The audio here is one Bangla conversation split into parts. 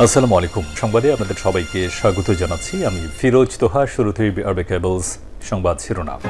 আসসালামু আলাইকুম। সংবাদে আপনাদের সবাইকে স্বাগত জানাচ্ছি। আমি ফিরোজ তোহা। শুরুতেই আরবে কেবলস সংবাদ শিরোনাম।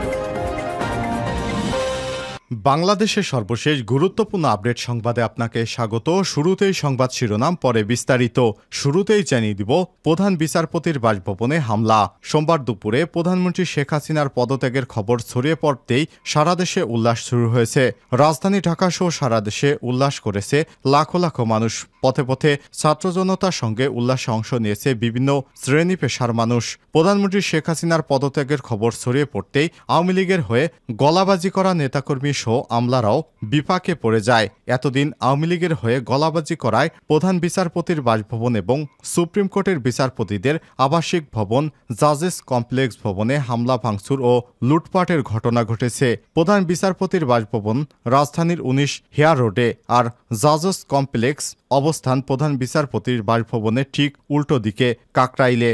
বাংলাদেশের সর্বশেষ গুরুত্বপূর্ণ আপডেট সংবাদে আপনাকে স্বাগত। শুরুতেই সংবাদ শিরোনাম, পরে বিস্তারিত। শুরুতেই জানিয়ে দিব, প্রধান বিচারপতির বাসভবনে হামলা। সোমবার দুপুরে প্রধানমন্ত্রী শেখ হাসিনার পদত্যাগের খবর ছড়িয়ে পড়তেই সারা দেশে উল্লাস শুরু হয়েছে। রাজধানী ঢাকা সহ সারা দেশে উল্লাস করেছে লাখো লাখো মানুষ। পথে পথে ছাত্র জনতার সঙ্গে উল্লাসে অংশ নিয়েছে বিভিন্ন শ্রেণী পেশার মানুষ। প্রধানমন্ত্রী শেখ হাসিনার পদত্যাগের খবর ছড়িয়ে পড়তেই আওয়ামী লীগের হয়ে গলাবাজি করা নেতাকর্মী সহ আমলারাও বিপাকে পড়ে যায়। এতদিন আওয়ামী লীগের হয়ে গলাবাজি করায় প্রধান বিচারপতির বাসভবন এবং সুপ্রিম কোর্টের বিচারপতিদের আবাসিক ভবন জাজেস কমপ্লেক্স ভবনে হামলা ভাঙচুর ও লুটপাটের ঘটনা ঘটেছে। প্রধান বিচারপতির বাসভবন রাজধানীর ১৯ হেয়ার রোডে, আর জাজেস কমপ্লেক্স অবস্থান প্রধান বিচারপতির বাসভবনের ঠিক উল্টো দিকে কাকরাইলে।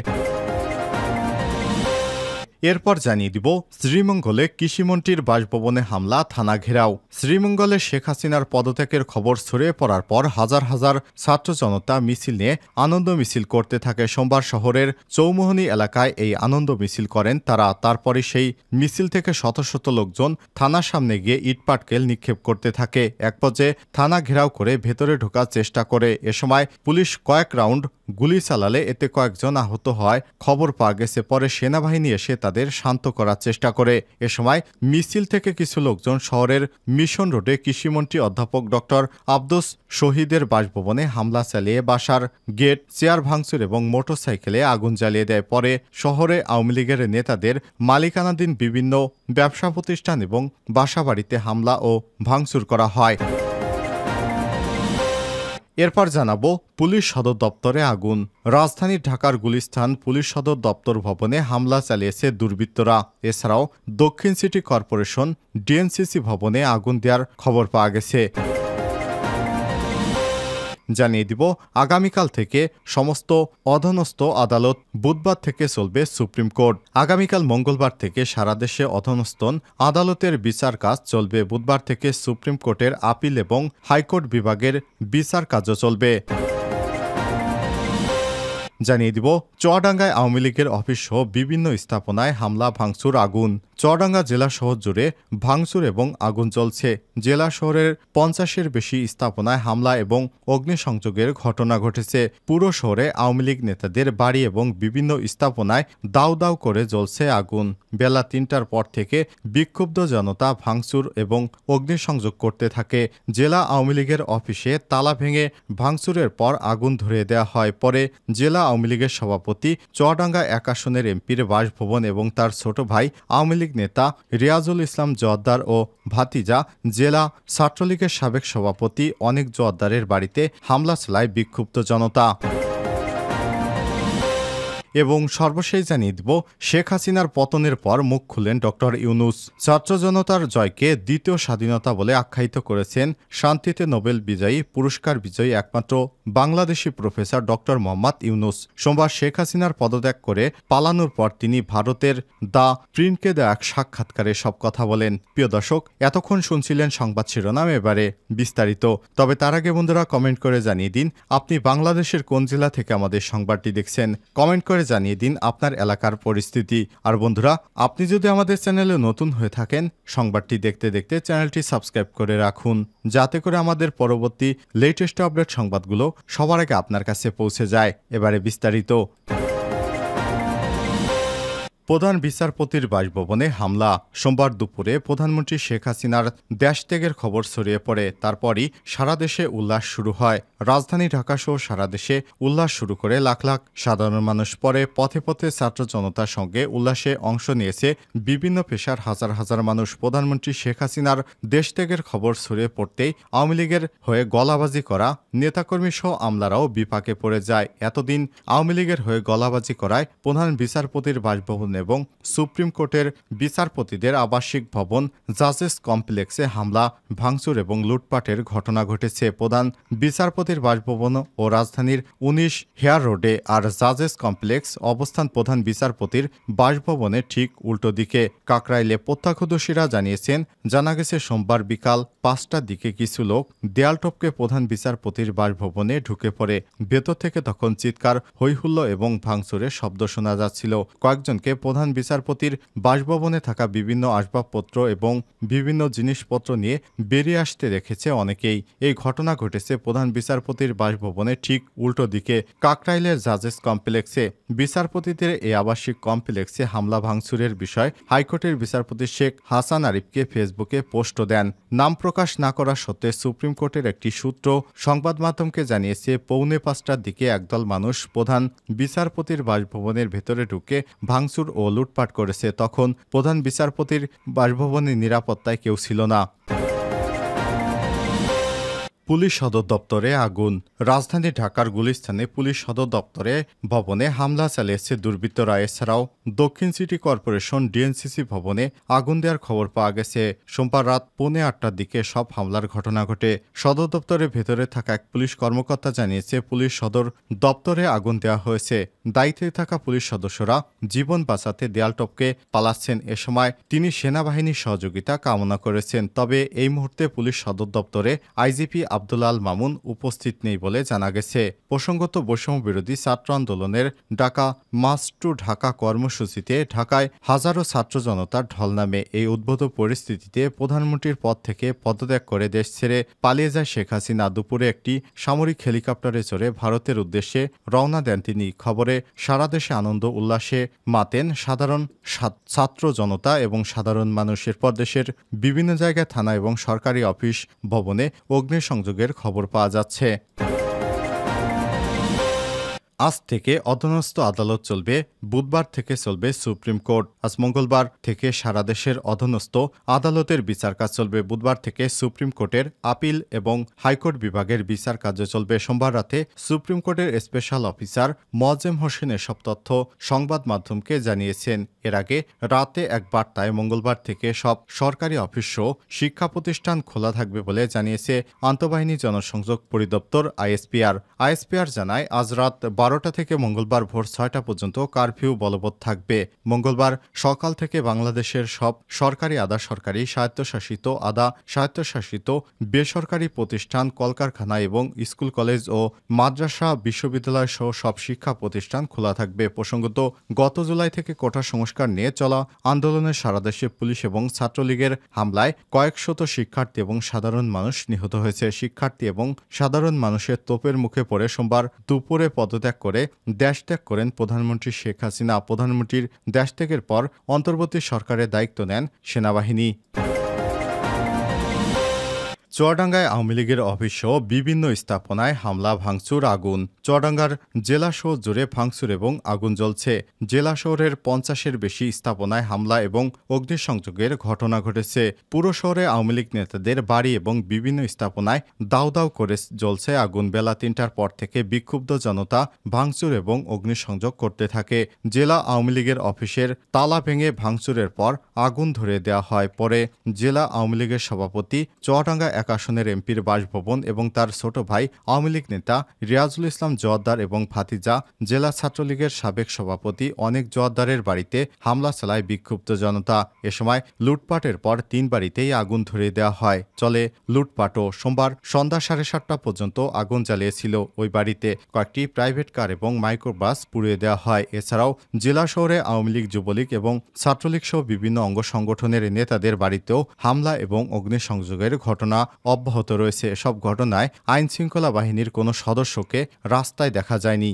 এরপর জানিয়ে দিব, শ্রীমঙ্গলে কৃষিমন্ত্রীর বাসভবনে হামলা, থানা ঘেরাও। শ্রীমঙ্গলে শেখ হাসিনার পদত্যাগের খবর ছড়িয়ে পড়ার পর হাজার হাজার ছাত্র জনতা মিছিল নিয়ে আনন্দ মিছিল করতে থাকে। সোমবার শহরের চৌমুহনী এলাকায় এই আনন্দ মিছিল করেন তারা। তারপরে সেই মিছিল থেকে শত শত লোকজন থানার সামনে গিয়ে ইটপাটকেল নিক্ষেপ করতে থাকে। এক পর্যায়ে থানা ঘেরাও করে ভেতরে ঢোকার চেষ্টা করে। এ সময় পুলিশ কয়েক রাউন্ড গুলি চালালে এতে কয়েকজন আহত হয় খবর পাওয়া গেছে। পরে সেনাবাহিনী এসে তাদের শান্ত করার চেষ্টা করে। এ সময় মিছিল থেকে কিছু লোকজন শহরের মিশন রোডে কৃষিমন্ত্রী অধ্যাপক ডক্টর আব্দুস শহীদের বাসভবনে হামলা চালিয়ে বাসার গেট, চেয়ার ভাঙচুর এবং মোটরসাইকেলে আগুন জ্বালিয়ে দেয়। পরে শহরে আওয়ামী লীগের নেতাদের মালিকানাধীন বিভিন্ন ব্যবসা প্রতিষ্ঠান এবং বাসাবাড়িতে হামলা ও ভাঙচুর করা হয়। এরপর জানাবো, পুলিশ সদর দপ্তরে আগুন। রাজধানী ঢাকার গুলিস্তান পুলিশ সদর দপ্তর ভবনে হামলা চালিয়েছে দুর্বৃত্তরা। এছাড়াও দক্ষিণ সিটি কর্পোরেশন ডিএনসিসি ভবনে আগুন দেওয়ার খবর পাওয়া গেছে। জানিয়ে দিব, আগামীকাল থেকে সমস্ত অধীনস্থ আদালত, বুধবার থেকে চলবে সুপ্রিম কোর্ট। আগামীকাল মঙ্গলবার থেকে সারা দেশে অধীনস্থ আদালতের বিচার কাজ চলবে। বুধবার থেকে সুপ্রিম কোর্টের আপিল এবং হাইকোর্ট বিভাগের বিচার কাজও চলবে। জানিয়ে দিব, চুয়াডাঙ্গায় আওয়ামী লীগের অফিস সহ বিভিন্ন স্থাপনায় হামলা, ভাঙচুর, আগুন। চুয়াডাঙ্গা জেলা শহর জুড়ে ভাঙচুর এবং আগুন চলছে। জেলা শহরের ৫০-এর বেশি স্থাপনায় হামলা এবং অগ্নিসংযোগের ঘটনা ঘটেছে। পুরো শহরে আওয়ামী লীগ নেতাদের বাড়ি এবং বিভিন্ন স্থাপনায় দাউ দাউ করে জ্বলছে আগুন। বেলা ৩টার পর থেকে বিক্ষুব্ধ জনতা ভাঙচুর এবং অগ্নিসংযোগ করতে থাকে। জেলা আওয়ামী লীগের অফিসে তালা ভেঙে ভাঙচুরের পর আগুন ধরিয়ে দেওয়া হয়। পরে জেলা আওয়ামী লীগের সভাপতি, চুয়াডাঙ্গা ১ আসনের এমপির বাসভবন এবং তার ছোট ভাই আওয়ামী লীগ নেতা রিয়াজুল ইসলাম জোয়াদ্দার ও ভাতিজা জেলা ছাত্রলীগের সাবেক সভাপতি অনেক জোয়াদ্দারের বাড়িতে হামলা চালায় বিক্ষুব্ধ জনতা। এবং সর্বশেষ জানিয়ে দিব, শেখ হাসিনার পতনের পর মুখ খুললেন ডক্টর ইউনূস। ছাত্র জনতার জয়কে দ্বিতীয় স্বাধীনতা বলে আখ্যায়িত করেছেন শান্তিতে নোবেল বিজয়ী, পুরস্কার বিজয়ী একমাত্র বাংলাদেশি প্রফেসর ডক্টর মোহাম্মদ ইউনূস। সোমবার শেখ হাসিনার পদত্যাগ করে পালানোর পর তিনি ভারতের দ্য প্রিন্টকে দেওয়া এক সাক্ষাৎকারে সব কথা বলেন। প্রিয় দর্শক, এতক্ষণ শুনছিলেন সংবাদ শিরোনাম, এবারে বিস্তারিত। তবে তার আগে বন্ধুরা, কমেন্ট করে জানিয়ে দিন আপনি বাংলাদেশের কোন জেলা থেকে আমাদের সংবাদটি দেখছেন। কমেন্ট করে জানিয়ে দিন আপনার এলাকার পরিস্থিতি। আর বন্ধুরা, আপনি যদি আমাদের চ্যানেলে নতুন হয়ে থাকেন, সংবাদটি দেখতে দেখতে চ্যানেলটি সাবস্ক্রাইব করে রাখুন, যাতে করে আমাদের পরবর্তী লেটেস্ট আপডেট সংবাদগুলো সবার আগে আপনার কাছে পৌঁছে যায়। এবারে বিস্তারিত। প্রধান বিচারপতির বাসভবনে হামলা। সোমবার দুপুরে প্রধানমন্ত্রী শেখ হাসিনার দেশত্যাগের খবর ছড়িয়ে পড়ে। তারপরই সারা দেশে উল্লাস শুরু হয়। রাজধানী ঢাকা সহ সারা দেশে উল্লাস শুরু করে লাখ লাখ সাধারণ মানুষ। পরে পথে পথে ছাত্র জনতার সঙ্গে উল্লাসে অংশ নিয়েছে বিভিন্ন পেশার হাজার হাজার মানুষ। প্রধানমন্ত্রী শেখ হাসিনার দেশত্যাগের খবর ছড়িয়ে পড়তেই আওয়ামী লীগের হয়ে গলাবাজি করা নেতাকর্মী সহ আমলারাও বিপাকে পড়ে যায়। এতদিন আওয়ামী লীগের হয়ে গলাবাজি করায় প্রধান বিচারপতির বাসভবনে এবং সুপ্রিম কোর্টের বিচারপতিদের আবাসিক ভবন জাজেস কমপ্লেক্সে হামলা, ভাঙচুর এবং লুটপাটের ঘটনা ঘটেছে। প্রধান বিচারপতির বাসভবন ও রাজধানীর ১৯ হেয়ার রোডে আর জাজেস কমপ্লেক্স অবস্থান প্রধান বিচারপতির বাসভবনের ঠিক উল্টো দিকে। কাকরাইলে প্রত্যক্ষদর্শীরা জানিয়েছেন, জানা গেছে সোমবার বিকাল ৫টার দিকে কিছু লোক দেয়াল টপকে প্রধান বিচারপতির বাসভবনে ঢুকে পড়ে। ভেতর থেকে তখন চিৎকার, হৈহুল্লো এবং ভাঙচুরের শব্দ শোনা যাচ্ছিল। কয়েকজনকে প্রধান বিচারপতির বাসভবনে থাকা বিভিন্ন আসবাবপত্র এবং বিভিন্ন জিনিসপত্র নিয়ে বেরিয়ে আসতে দেখেছে অনেকেই। এই ঘটনা ঘটেছে প্রধান বিচারপতির বাসভবনের ঠিক উল্টো দিকে কাকরাইলের জাজেস কমপ্লেক্সে। বিচারপতিদের এই আবাসিক কমপ্লেক্সে হামলা ভাঙচুরের বিষয় হাইকোর্টের বিচারপতি শেখ হাসান আরিফকে ফেসবুকে পোস্ট দেন। নাম প্রকাশ না করা সত্ত্বে সুপ্রিম কোর্টের একটি সূত্র সংবাদ মাধ্যমকে জানিয়েছে, পৌনে ৫টার দিকে একদল মানুষ প্রধান বিচারপতির বাসভবনের ভেতরে ঢুকে ভাঙচুর ও লুটপাট করেছে। তখন প্রধান বিচারপতির বাসভবনের নিরাপত্তায় কেউ ছিল না। পুলিশ সদর দপ্তরে আগুন। রাজধানী ঢাকার গুলিস্তানে পুলিশ সদর দপ্তরে ভবনে হামলা চালিয়েছে দুর্বৃত্তরা। এছাড়াও দক্ষিণ সিটি কর্পোরেশন ডিএনসিসি ভবনে আগুন দেওয়ার খবর পাওয়া গেছে। সোমবার রাত 8:45টার দিকে সব হামলার ঘটনা ঘটে। সদর দপ্তরের ভেতরে থাকা এক পুলিশ কর্মকর্তা জানিয়েছে, পুলিশ সদর দপ্তরে আগুন দেওয়া হয়েছে। দায়িত্বে থাকা পুলিশ সদস্যরা জীবন বাঁচাতে দেয়াল টপকে পালাচ্ছেন। এ সময় তিনি সেনাবাহিনীর সহযোগিতা কামনা করেছেন। তবে এই মুহূর্তে পুলিশ সদর দপ্তরে আইজিপি আব্দুল আল মামুন উপস্থিত নেই বলে জানা গেছে। প্রসঙ্গত, বৈষম্য বিরোধী ছাত্র আন্দোলনের ডাকা মার্চ টু ঢাকা কর্মসূচিতে ঢাকায় হাজারো ছাত্র জনতার ঢল নামে। এই উদ্ভূত পরিস্থিতিতে প্রধানমন্ত্রীর পদ থেকে পদত্যাগ করে দেশ ছেড়ে পালিয়ে যায় শেখ হাসিনা। দুপুরে একটি সামরিক হেলিকপ্টারে চড়ে ভারতের উদ্দেশ্যে রওনা দেন তিনি। খবরে সারা দেশে আনন্দ উল্লাসে মাতেন সাধারণ ছাত্র জনতা এবং সাধারণ মানুষ। এরপর দেশের বিভিন্ন জায়গায় থানা এবং সরকারি অফিস ভবনে অগ্নিসংযোগের খবর পাওয়া যাচ্ছে। আজ থেকে অধীনস্থ আদালত চলবে, বুধবার থেকে চলবে সুপ্রিম কোর্ট। আজ মঙ্গলবার থেকে সারা দেশের অধীনস্থ আদালতের বিচার কাজ চলবে। বুধবার থেকে সুপ্রিম কোর্টের আপিল এবং হাইকোর্ট বিভাগের বিচার কার্য চলবে। সোমবার রাতে সুপ্রিম কোর্টের স্পেশাল অফিসার মোয়াজ্জেম হোসেন এসব তথ্য সংবাদ মাধ্যমকে জানিয়েছেন। এর আগে রাতে এক বার্তায় মঙ্গলবার থেকে সব সরকারি অফিস ও শিক্ষা প্রতিষ্ঠান খোলা থাকবে বলে জানিয়েছে আন্তঃবাহিনী জনসংযোগ পরিদপ্তর আইএসপিআর জানায়, আজ রাত 12টা থেকে মঙ্গলবার ভোর 6টা পর্যন্ত কারফিউ বলবৎ থাকবে। মঙ্গলবার সকাল থেকে বাংলাদেশের সব সরকারি, আধা সরকারি, স্বায়ত্তশাসিত বেসরকারি প্রতিষ্ঠান, কলকারখানা এবং স্কুল, কলেজ ও মাদ্রাসা, বিশ্ববিদ্যালয় সহ সব শিক্ষা প্রতিষ্ঠান খোলা থাকবে। প্রসঙ্গত, গত জুলাই থেকে কোটা সংস্কার নিয়ে চলা আন্দোলনের সারা দেশে পুলিশ এবং ছাত্রলীগের হামলায় কয়েকশত শিক্ষার্থী এবং সাধারণ মানুষ নিহত হয়েছে। শিক্ষার্থী এবং সাধারণ মানুষের তোপের মুখে পড়ে সোমবার দুপুরে পদত্যাগ করে দেশত্যাগ করেন প্রধানমন্ত্রী শেখ হাসিনা। প্রধানমন্ত্রীর দেশত্যাগের পর অন্তর্বর্তী সরকারের দায়িত্ব নেন সেনাবাহিনী। চুয়াডাঙ্গায় আওয়ামী লীগের অফিসসহ বিভিন্ন স্থাপনায় হামলা, ভাঙচুর, আগুন। চুয়াডাঙ্গার জেলা শহর জুড়ে ভাঙচুর এবং আগুন জ্বলছে। জেলা শহরের 50-এর বেশি স্থাপনায় হামলা এবং অগ্নিসংযোগের ঘটনা ঘটেছে। পুরো শহরে আওয়ামী লীগ নেতাদের বাড়ি এবং বিভিন্ন স্থাপনায় দাউ দাউ করে জ্বলছে আগুন। বেলা 3টার পর থেকে বিক্ষুব্ধ জনতা ভাঙচুর এবং অগ্নিসংযোগ করতে থাকে। জেলা আওয়ামী লীগের অফিসের তালা ভেঙে ভাঙচুরের পর আগুন ধরে দেওয়া হয়। পরে জেলা আওয়ামী লীগের সভাপতি, চুয়াডাঙ্গা আসনের এমপির বাসভবন এবং তার ছোট ভাই আওয়ামী লীগ নেতা রিয়াজুল ইসলাম জোয়ারদার এবং ভাতিজা জেলা ছাত্রলীগের সাবেক সভাপতি অনেক জোয়ারদারের বাড়িতে হামলা চালায় বিক্ষুব্ধ জনতা। এ সময় লুটপাটের পর 3 বাড়িতেই আগুন ধরিয়ে দেওয়া হয়। চলে লুটপাটও। সোমবার সন্ধ্যা 7:30 পর্যন্ত আগুন জ্বালিয়েছিল ওই বাড়িতে। কয়েকটি প্রাইভেট কার এবং মাইক্রোবাস পুড়িয়ে দেওয়া হয়। এছাড়াও জেলা শহরে আওয়ামী লীগ, যুবলীগ এবং ছাত্রলীগ সহ বিভিন্ন অঙ্গ সংগঠনের নেতাদের বাড়িতেও হামলা এবং অগ্নিসংযোগের ঘটনা অব্যাহত রয়েছে। এসব ঘটনায় আইনশৃঙ্খলা বাহিনীর কোনো সদস্যকে রাস্তায় দেখা যায়নি।